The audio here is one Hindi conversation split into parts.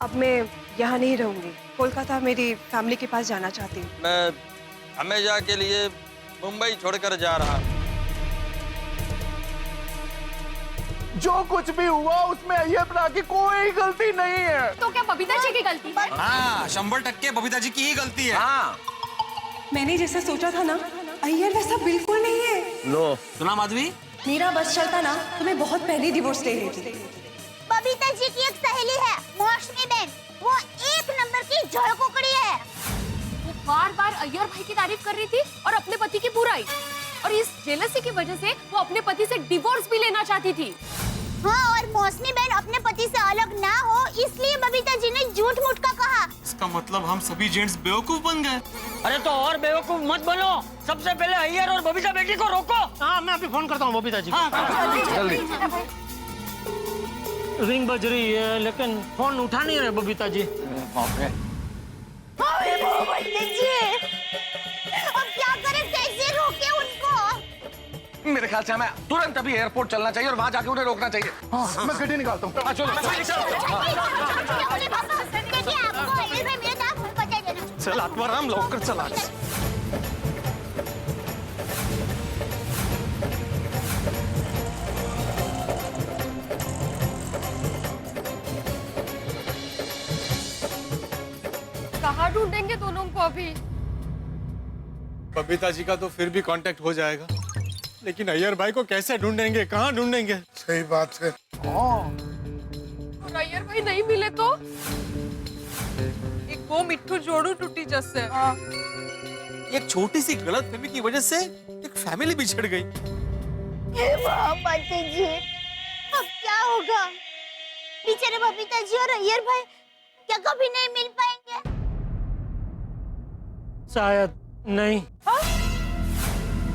अब मैं यहाँ नहीं रहूंगी। कोलकाता मेरी फैमिली के पास जाना चाहती हूँ। मैं हमेशा के लिए मुंबई छोड़कर जा रहा हूँ। जो कुछ भी हुआ उसमें अय्यर भरा की कोई गलती नहीं है। तो क्या बबीता जी की गलती है? हाँ, 100% बबीता जी की ही गलती है। हाँ। मैंने जैसा सोचा था ना, अय्यर वैसा बिल्कुल नहीं है। लो सुना माधवी? मेरा बस चलता ना तो मैं बहुत पहले डिवोर्स ले लेती। बबीता जी की एक सहेली है मौसमी बहन, वो एक नंबर की झड़कुकड़ी है। वो बार-बार अय्यर भाई की तारीफ कर रही थी और अपने पति की बुराई, और इस जेलसी की वजह से वो अपने पति से डिवोर्स भी लेना चाहती थी। हाँ, और मौसमी बहन अपने पति से अलग ना हो इसलिए बबीता जी ने झूठ मूठ का कहा। इसका मतलब हम सभी जेंट्स बेवकूफ बन गए। अरे तो और बेवकूफ मत बनो, सबसे पहले अय्यर और बबीता बेटी को रोको। हाँ, मैं अभी फोन करता हूँ बबीता जी। हाँ, जल्दी। रिंग बज रही है लेकिन फोन उठा नहीं रहे बबीता जी। बबीता जी, अब क्या करें, कैसे रोके उनको? मेरे ख्याल से हमें तुरंत अभी एयरपोर्ट चलना चाहिए और वहाँ जाके उन्हें रोकना चाहिए। हाँ, मैं गड्डी निकालता हूँ। देखिए, आपको अय्यर भाई मेरे साथ फोन बजा देना। चल आत्माराम लवकर चला। कहाँ ढूंढेंगे दोनों को अभी? बबीता जी का तो फिर भी कांटेक्ट हो जाएगा, लेकिन अय्यर भाई को कैसे ढूंढेंगे, कहाँ ढूंढेंगे? सही बात है। और अय्यर भाई नहीं मिले तो एक वो मिट्टू जोड़ू टूटी जैसे। एक छोटी सी गलतफहमी की वजह से एक फैमिली बिछड़ गई। बबीता जी, अब क्या होगा? बेचारे बबीता जी और अय्यर भाई क्या कभी नहीं मिल पाएंगे? शायद नहीं।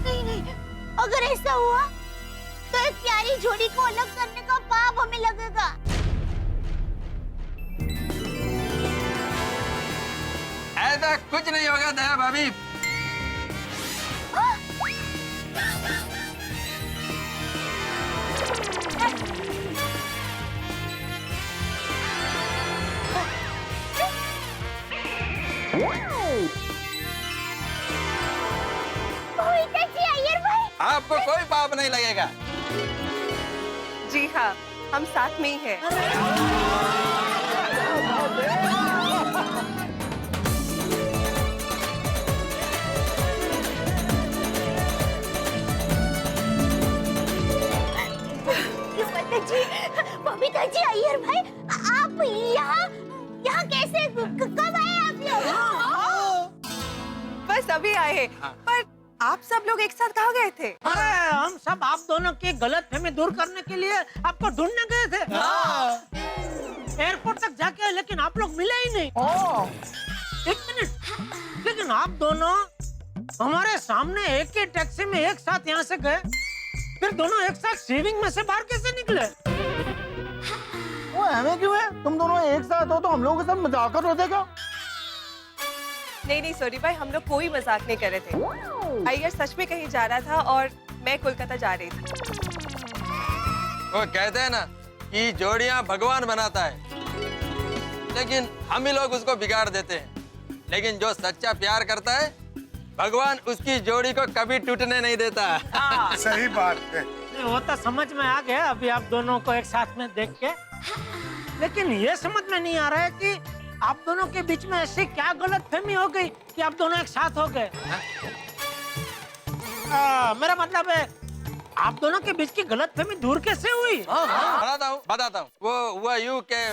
नहीं, अगर ऐसा हुआ तो एक प्यारी जोड़ी को अलग करने का पाप हमें लगेगा। ऐसा कुछ नहीं होगा दया भाभी। बबीता जी, अय्यर भाई, आपको कोई पाप नहीं लगेगा। जी हाँ, हम साथ में ही हैं। बबीता जी, अय्यर भाई, आप यहाँ कैसे, कब आए आप लोग? बस अभी आए हैं। पर आप सब लोग एक साथ कहाँ गए थे? अरे हम सब आप दोनों की गलतफहमी दूर करने के लिए आपको ढूंढने गए थे। एयरपोर्ट तक जाके, लेकिन आप लोग मिले ही नहीं। एक मिनट, लेकिन आप दोनों हमारे सामने एक ही टैक्सी में एक साथ यहाँ से गए, फिर दोनों एक साथ सेविंग में से बाहर कैसे निकले? वो हमें क्यों है? तुम दोनों एक साथ हो तो हम लोगों के साथ मजाक कर रहे थे क्या? नहीं सॉरी भाई, हम लोग कोई मजाक नहीं कर रहे थे। अय्यर सच में कहीं जा रहा था और मैं कोलकाता जा रही थी। वो कहते हैं ना कि जोड़ियां भगवान बनाता है, लेकिन हम ही लोग उसको बिगाड़ देते हैं। लेकिन जो सच्चा प्यार करता है, भगवान उसकी जोड़ी को कभी टूटने नहीं देता। सही बात है। नहीं, वो तो समझ में आ गया अभी आप दोनों को एक साथ में देख के, लेकिन ये समझ में नहीं आ रहा है कि आप दोनों के बीच में ऐसी क्या गलतफहमी हो गई कि आप दोनों एक साथ हो गए। मेरा मतलब है आप दोनों के बीच की गलतफहमी दूर कैसे हुई? बताता हूँ। वो हुआ यूं के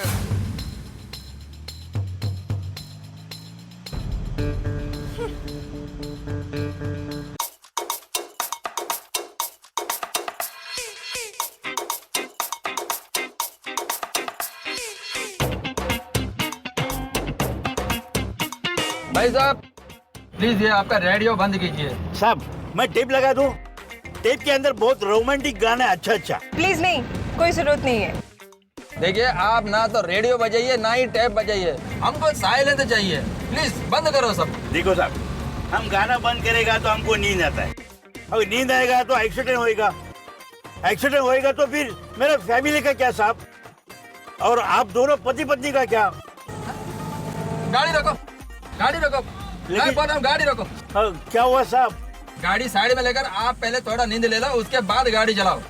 भाई साहब प्लीज ये आपका रेडियो बंद कीजिए। साहब मैं टेप लगा दूं? टेप के अंदर बहुत रोमांटिक गाना है। अच्छा प्लीज नहीं, कोई जरूरत नहीं है। देखिए आप ना तो रेडियो बजाइए ना ही टेप बजाइए, हमको साइलेंट चाहिए। प्लीज बंद करो सब। देखो साहब, हम गाना बंद करेगा तो हमको नींद आता है, अगर नींद आएगा तो एक्सीडेंट होएगा, एक्सीडेंट होएगा तो फिर मेरा फैमिली का क्या साहब, और आप दोनों पति पत्नी का क्या? गाड़ी रोको, गाड़ी रोको। मैं बोल रहा हूँ गाड़ी रोको। क्या हुआ साहब? गाड़ी साइड में लेकर आप पहले थोड़ा नींद ले लो, उसके बाद गाड़ी चलाओ।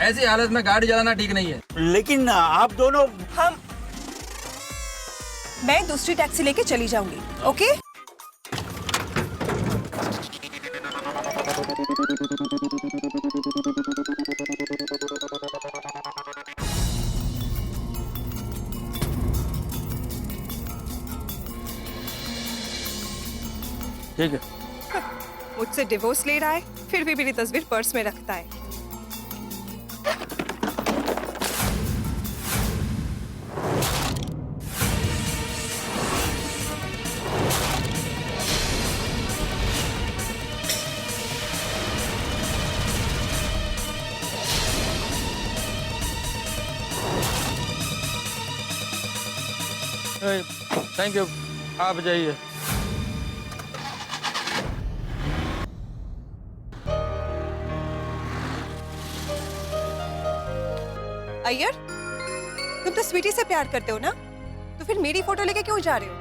ऐसी हालत में गाड़ी चलाना ठीक नहीं है। लेकिन आप दोनों मैं दूसरी टैक्सी लेके चली जाऊंगी, ओके? ठीक है। मुझसे डिवोर्स ले रहा है, फिर भी मेरी तस्वीर पर्स में रखता है। थैंक यू, आप जाइए। अय्यर, तुम तो स्वीटी से प्यार करते हो ना, तो फिर मेरी फोटो लेके क्यों जा रहे हो?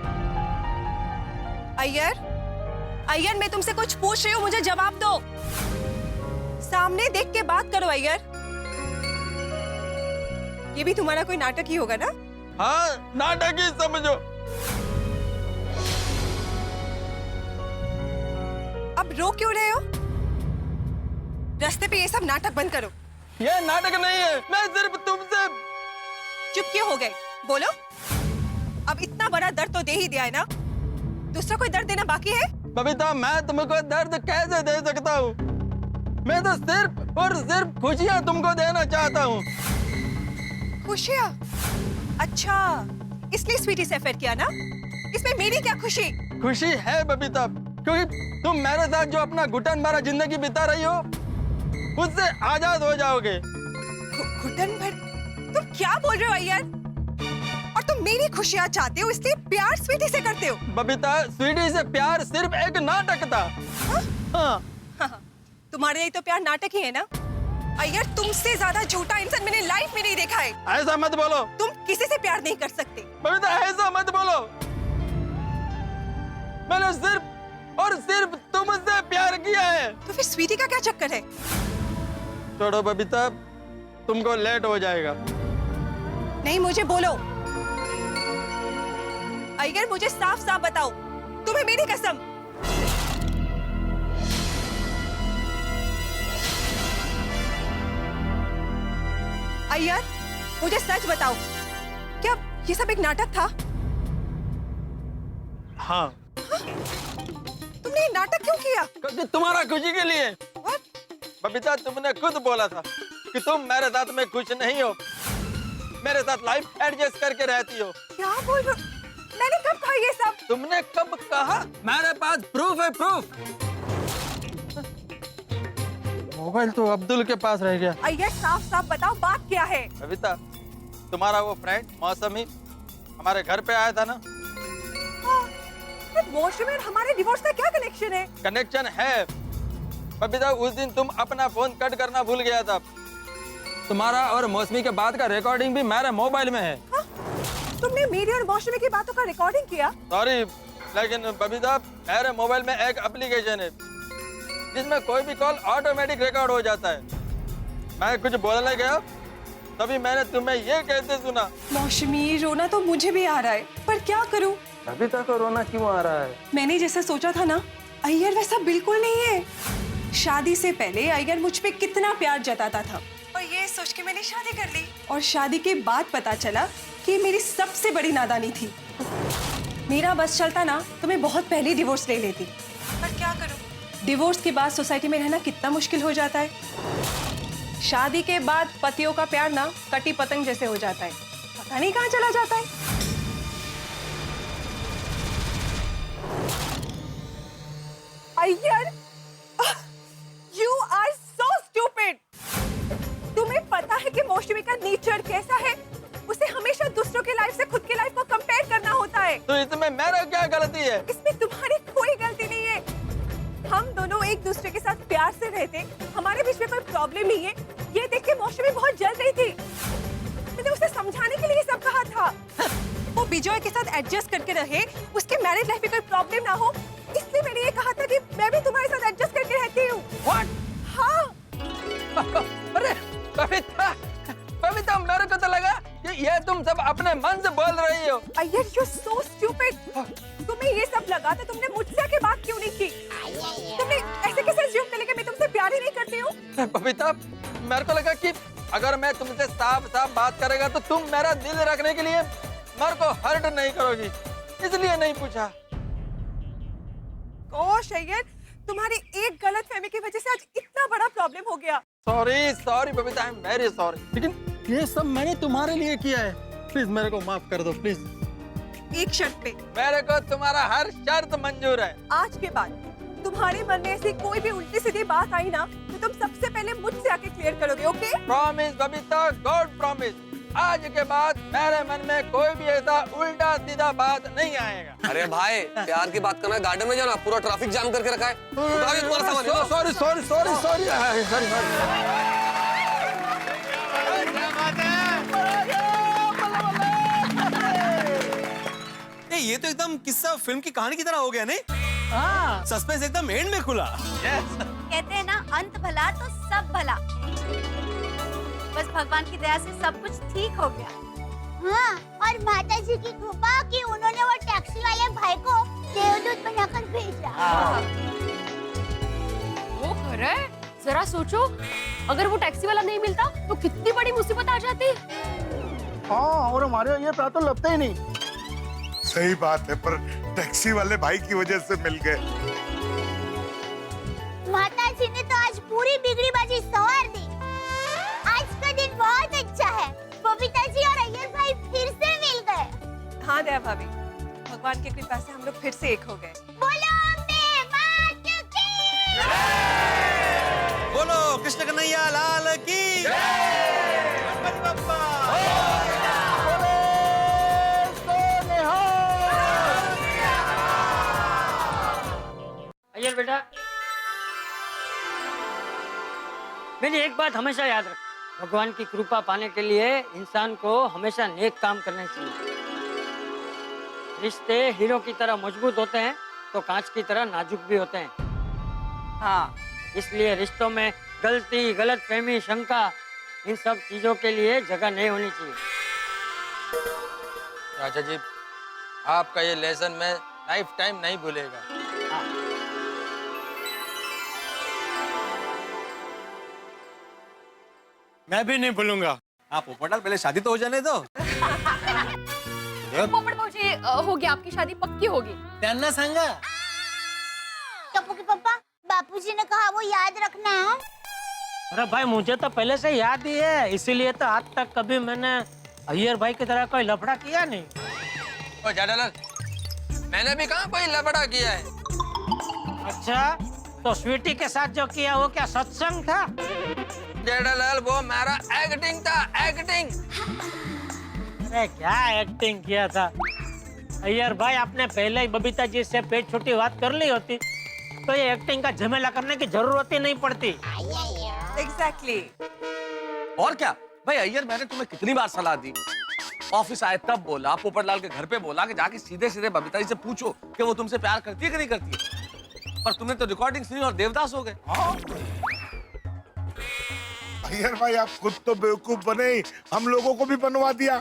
अय्यर, अय्यर, मैं तुमसे कुछ पूछ रही हूँ, मुझे जवाब दो। सामने देख के बात करो अय्यर। ये भी तुम्हारा कोई नाटक ही होगा ना? हाँ, नाटक ही समझो। अब रो क्यों रहे हो? रास्ते पे ये सब नाटक बंद करो। ये नाटक नहीं है, मैं सिर्फ तुमसे। चुप क्यों हो गए? बोलो। अब इतना बड़ा दर्द तो दे ही दिया है ना, दूसरा कोई दर्द देना बाकी है? बबीता, मैं तुमको दर्द कैसे दे सकता हूँ? मैं तो सिर्फ और सिर्फ खुशियाँ तुमको देना चाहता हूँ। खुशियाँ? अच्छा, इसलिए स्वीटी से अफेयर किया ना? इसमें मेरी क्या खुशी? खुशी है बबीता, क्योंकि तुम मेरे साथ जो अपना घुटन भरा जिंदगी बिता रही हो, उससे आजाद हो जाओगे। घुटन भर? तुम क्या बोल रहे हो अय्यर? और तुम मेरी खुशियाँ चाहते हो, इसलिए प्यार स्वीटी से करते हो? बबीता, स्वीटी से प्यार सिर्फ एक नाटक था। हाँ? हाँ, तुम्हारे लिए तो प्यार नाटक ही है ना? अय्यर, तुमसे ज्यादा झूठा इंसान मैंने लाइफ में नहीं देखा है। ऐसा मत बोलो। तुम किसी से प्यार नहीं कर सकते। बबीता, ऐसा मत बोलो। मैंने सिर्फ और सिर्फ तुमसे प्यार किया है। तो फिर स्वीटी का क्या चक्कर है? छोड़ो बबीता, तुमको लेट हो जाएगा। नहीं, मुझे बोलो अय्यर, मुझे साफ साफ बताओ, तुम्हें मेरी कसम। अय्यर, मुझे सच बताओ, क्या ये सब एक नाटक था? हाँ। तुमने ये नाटक क्यों किया? क्योंकि तुम्हारा खुशी के लिए। What? बबीता, तुमने खुद बोला था कि तुम मेरे साथ में खुश नहीं हो, मेरे साथ लाइफ एडजस्ट करके रहती हो। क्या बोल रहे हो? मैंने कब कहा ये सब? तुमने कब कहा? मेरे पास प्रूफ है, प्रूफ। मोबाइल तो अब्दुल के पास रह गया। अय्यर, साफ साफ बताओ, बात क्या है? बबीता, तुम्हारा वो फ्रेंड मौसमी हमारे घर पे आया था ना? मौसमी और हमारे डिवोर्स का क्या कनेक्शन है? कनेक्शन है बबीता। उस दिन तुम अपना फोन कट करना भूल गया था। तुम्हारा और मौसमी के बाद का रिकॉर्डिंग भी मेरे मोबाइल में है। हाँ? तुमने मेरी और मौसमी की बातों का रिकॉर्डिंग किया? सॉरी, लेकिन बबीता, मेरे मोबाइल में एक एप्लीकेशन है जिसमें कोई भी कॉल ऑटोमेटिक रिकॉर्ड हो जाता है। मैं कुछ बोलने गया, तभी मैंने तुम्हें ये कहते सुना। मौसमी, रोना तो मुझे भी आ रहा है, पर क्या करूं? बबीता को रोना क्यों आ रहा है? मैंने जैसा सोचा था ना, अय्यर वैसा बिल्कुल नहीं है। शादी से पहले अय्यर मुझ पे कितना प्यार जताता था, और ये सोच के मैंने शादी कर ली। और शादी के बाद पता चला कि ये मेरी सबसे बड़ी नादानी थी। मेरा बस चलता ना तो मैं बहुत पहले डिवोर्स ले लेती, पर क्या करूं? डिवोर्स के बाद सोसाइटी में रहना कितना मुश्किल हो जाता है। शादी के बाद पतियों का प्यार ना कटी पतंग जैसे हो जाता है, पता नहीं कहाँ चला जाता है। Iyer, you are so stupid. तुम्हें पता है कि मौसमी का नेचर कैसा है? उसे हमेशा दूसरों के लाइफ से खुद के लाइफ को कंपेयर करना होता है। तो इसमें मेरा क्या गलती है? इसमें तुम्हारी कोई गलती नहीं है। हम दोनों एक दूसरे के साथ प्यार से रहते, हमारे बीच में कोई प्रॉब्लम नहीं है, ये देख के मौसमी बहुत जल रही थी। मैंने उसे समझाने के लिए सब कहा था। वो विजय के साथ एडजस्ट करके रहे, उसके मैरिज लाइफ में कोई प्रॉब्लम ना हो, इसलिए मैंने ये कहा था कि मैं भी तुम्हारे साथ एडजस्ट करके रहती हूँ। What? हाँ। अरे बबीता, बबीता मेरे को तो लगा कि ये तुम सब अपने मन से बोल रही हो। Iyer you so stupid. तुम्हें ये सब लगा तो तुमने मुझसे आके बात क्यों नहीं की? तुमने ऐसे कैसे अज्यूम कर लिया कि मैं तुमसे प्यार ही नहीं करती हूँ? बबीता, मेरे को लगा कि अगर मैं तुमसे साफ साफ बात करेगा तो तुम मेरा दिल रखने के लिए मेरे को हर्ट नहीं करोगी, इसलिए नहीं पूछा। गोश अय्यर, तुम्हारी एक गलतफहमी की वजह से आज इतना बड़ा प्रॉब्लम हो गया। Sorry sorry Babita, I am very sorry. लेकिन ये सब मैंने तुम्हारे लिए किया है, प्लीज मेरे को माफ कर दो प्लीज। एक शर्त पे। मेरे को तुम्हारा हर शर्त मंजूर है। आज के बाद तुम्हारे मन में ऐसी कोई भी उल्टी सीधी बात आई ना तो तुम सबसे पहले मुझसे आके क्लियर करोगे, okay? Promise Babita, God promise. आज के बाद मेरे मन में कोई भी ऐसा उल्टा सीधा बात नहीं आएगा। अरे भाई, प्यार की बात करना, गार्डन में जाना, पूरा ट्रैफिक जाम करके रखा है। उठाओ तुम्हारा सामान। Sorry sorry sorry sorry sorry. ये तो एकदम किस्सा फिल्म की कहानी की तरह हो गया नहीं? हाँ। सस्पेंस एकदम एंड में खुला। कहते हैं ना, अंत भला तो सब भला। बस भगवान की दया से सब कुछ ठीक हो गया। हाँ, और माता जी की कृपा कि उन्होंने वो टैक्सी वाले भाई को देवदूत बनाकर भेजा। वो कर रहा है, जरा सोचो, अगर वो टैक्सी वाला नहीं मिलता तो कितनी बड़ी मुसीबत आ जाती। हाँ, और हमारे ये प्रात तो लगते ही नहीं। सही बात है, पर टैक्सी वाले भाई की वजह से मिल गए। माता जी ने तो आज पूरी बिगड़ी बाजी संवार दी। आज का दिन बहुत अच्छा है। बबीता जी और अय्यर भाई फिर से मिल गए। हाँ दया भाभी, भगवान की कृपा से हम लोग फिर से एक हो गए। बोलो अम्बे मात की। बोलो कृष्ण कन्हैया लाल की। गणपति बप्पा। अय्यर बेटा, मैंने एक बात हमेशा याद रख, भगवान की कृपा पाने के लिए इंसान को हमेशा नेक काम करने चाहिए। रिश्ते हीरो की तरह मजबूत होते हैं तो कांच की तरह नाजुक भी होते हैं। हाँ, इसलिए रिश्तों में गलती, गलतफहमी, शंका, इन सब चीजों के लिए जगह नहीं होनी चाहिए। चाचा जी, आपका ये लेसन मैं लाइफ टाइम नहीं भूलेगा। मैं भी नहीं भूलूंगा। आप पोपटलाल, पहले शादी तो हो जाने दो। पोपट भाऊजी, हो गया, आपकी शादी पक्की होगी। त्यांना सांगा। टप्पू के पापा, बापूजी ने कहा वो याद रखना है। अरे भाई, मुझे तो पहले से याद ही है, इसीलिए तो आज तक कभी मैंने अय्यर भाई की तरह कोई लफड़ा किया नहीं। ओ जेठालाल, मैंने भी कहाँ कोई लफड़ा किया है। अच्छा, तो स्वीटी के साथ जो किया वो क्या सत्संग था? जेठालाल, वो मेरा एक्टिंग था, एक्टिंग। अरे क्या एक्टिंग किया था? अय्यर भाई, आपने पहले ही बबीता जी से पेट छोटी बात कर ली होती तो ये एक्टिंग का झमेला करने की जरूरत ही नहीं पड़ती। एग्जैक्टली। और क्या भाई, अय्यर, मैंने तुम्हें कितनी बार सलाह दी, ऑफिस आए तब बोला, पोपटलाल के घर पे बोला कि जाके सीधे सीधे बबीता जी से पूछो कि वो तुमसे प्यार करती है कि नहीं करती है, पर तुमने तो रिकॉर्डिंग सुनी और देवदास हो गए। अय्यर भाई, आप खुद तो बेवकूफ बने ही, हम लोगों को भी बनवा दिया।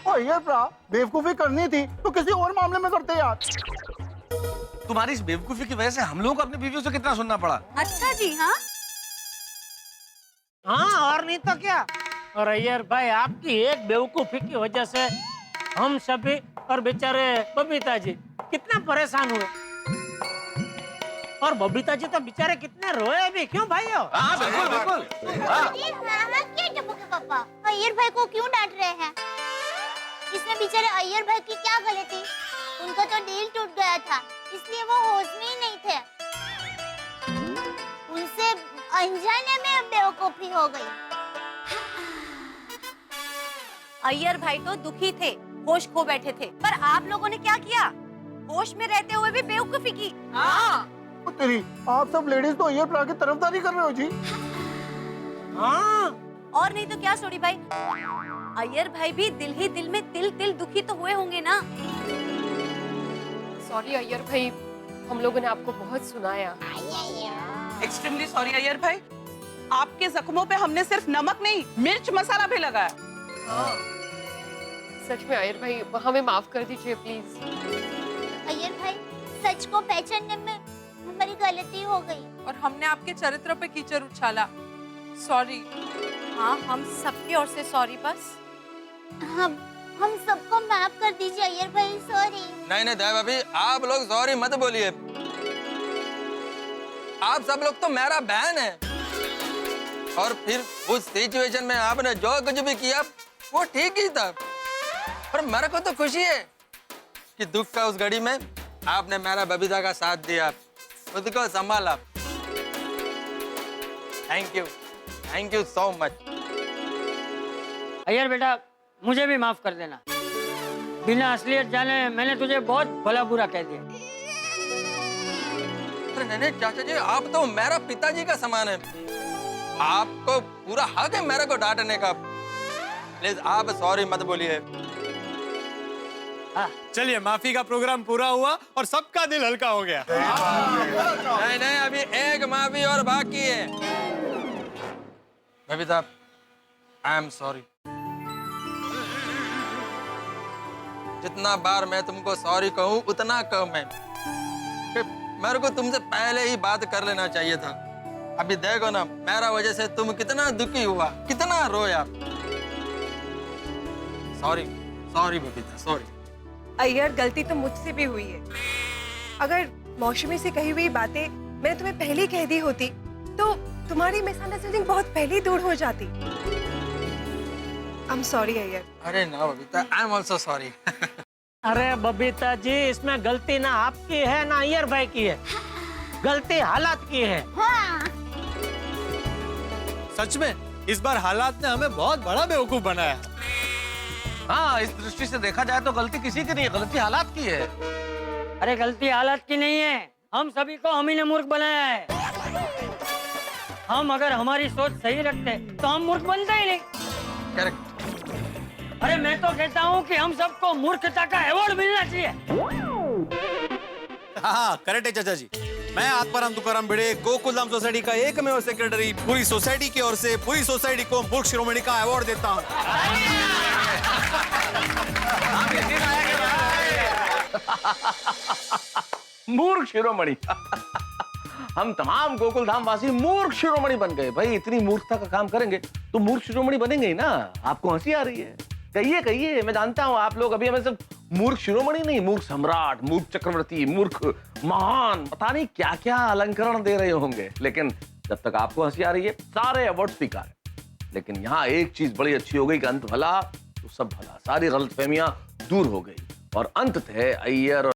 अय्यर भरा, बेवकूफी करनी थी तो किसी और मामले में करते यार। तुम्हारी इस बेवकूफी की वजह से हम लोगों को अपनी बीवियों से कितना सुनना पड़ा। अच्छा जी। हाँ, हाँ, और नहीं तो क्या। और अय्यर भाई, आपकी एक बेवकूफी की वजह से हम सभी और बेचारे बबीता जी कितना परेशान हुए, और बबीता जी तो बेचारे कितने रोए भी। क्यों भाइयों? हाँ बिल्कुल बिल्कुल। क्या टप्पू के पापा, अय्यर भाई को क्यों डांट रहे हैं? इसमें बेचारे अय्यर भाई की क्या गलती? उनका तो दिल टूट गया था, इसलिए वो होश में ही नहीं थे। उनसे अनजाने में बेवकूफी हो गई। अय्यर भाई तो दुखी थे, होश खो बैठे थे, पर आप लोगों ने क्या किया? होश में रहते हुए भी बेवकूफी की। हाँ। तेरी, आप सब लेडीज तो अय्यर भरा की तरफदारी कर रहे हो जी। हाँ, और नहीं तो क्या सोडी भाई, अय्यर भाई भी दिल ही दिल में तिल तिल दुखी तो हुए होंगे ना। सॉरी अय्यर भाई, हम लोगों ने आपको बहुत सुनाया। एक्सट्रीमली सॉरी अय्यर भाई, आपके जख्मों पे हमने सिर्फ नमक नहीं मिर्च मसाला भी लगाया। सच में अय्यर भाई, हमें माफ कर दीजिए प्लीज। अय्यर भाई, सच को पहचानने में हमारी गलती हो गई और हमने आपके चरित्र पे कीचड़ उछाला। सॉरी। हाँ, हम सबकी ओर से सॉरी। बस हम सबको माफ कर दीजिए अय्यर भाई, सॉरी। नहीं नहीं दया भाभी, आप लोग सॉरी मत बोलिए। आप सब लोग तो मेरा बहन है, और फिर उस सिचुएशन में आपने जो कुछ भी किया वो ठीक ही था। और मेरे को तो खुशी है कि दुख का उस घड़ी में आपने मेरा बबीता का साथ दिया, खुद को संभाला। Thank you so much. Iyer बेटा, मुझे भी माफ कर देना। बिना असलियत जाने मैंने तुझे बहुत भला बुरा कह दिया। अरे नहीं चाचा जी, आप तो मेरा पिताजी का समान है, आपको पूरा हक है मेरे को डांटने का। प्लीज आप सॉरी मत बोलिए। चलिए, माफी का प्रोग्राम पूरा हुआ और सबका दिल हल्का हो गया। नहीं, अभी एक माफी और बाकी है। Babita, I am sorry. जितना बार मैं तुमको सॉरी कहूँ उतना कम है। मेरे को तुमसे पहले ही बात कर लेना चाहिए था। अभी देखो ना, मेरा वजह से तुम कितना दुखी हुआ, कितना रोया। Sorry Babita, sorry. अय्यर, गलती तो मुझसे भी हुई है। अगर मौसमी से कही हुई बातें मैंने तुम्हें पहले ही कह दी होती तो तुम्हारी मिसअंडरस्टैंडिंग बहुत पहले ही दूर हो जाती। I am sorry Iyer. अरे ना Babita, I am also sorry. अरे बबीता जी, इसमें गलती ना आपकी है ना अय्यर भाई की है, गलती हालात की है। हाँ। सच में इस बार हालात ने हमें बहुत बड़ा बेवकूफ बनाया। हाँ, इस दृष्टि से देखा जाए तो गलती किसी की नहीं है, गलती हालात की है। अरे गलती हालात की नहीं है, हम सभी को हम ही ने मूर्ख बनाया है। हम अगर हमारी सोच सही रखते तो हम मूर्ख बनते ही नहीं। करेक्ट। अरे मैं तो कहता हूँ कि हम सबको मूर्खता का अवार्ड मिलना चाहिए। हाँ, करेक्ट है चाचा जी। मैं आत्माराम तुकाराम भिड़े, गोकुलधाम सोसाइटी का एकमेव सेक्रेटरी, पूरी सोसाइटी की ओर से पूरी सोसाइटी को मूर्ख शिरोमणि का अवार्ड देता हूँ। मूर्ख शिरोमणि। हम तमाम गोकुलधाम वासी मूर्ख शिरोमणि बन गए। भाई, इतनी मूर्खता का काम करेंगे तो मूर्ख शिरोमणि बनेंगे ही ना। आपको हंसी आ रही है? कहिए, मैं जानता हूं आप लोग अभी हमें सिर्फ मूर्ख शिरोमणि नहीं, मूर्ख सम्राट, मूर्ख चक्रवर्ती, मूर्ख महान, पता नहीं क्या क्या अलंकरण दे रहे होंगे। लेकिन जब तक आपको हंसी आ रही है, सारे अवार्ड स्वीकार है। लेकिन यहाँ एक चीज बड़ी अच्छी हो गई कि अंत भला तो सब भला, सारी गलतफहमियां दूर हो गई और अंततः अय्यर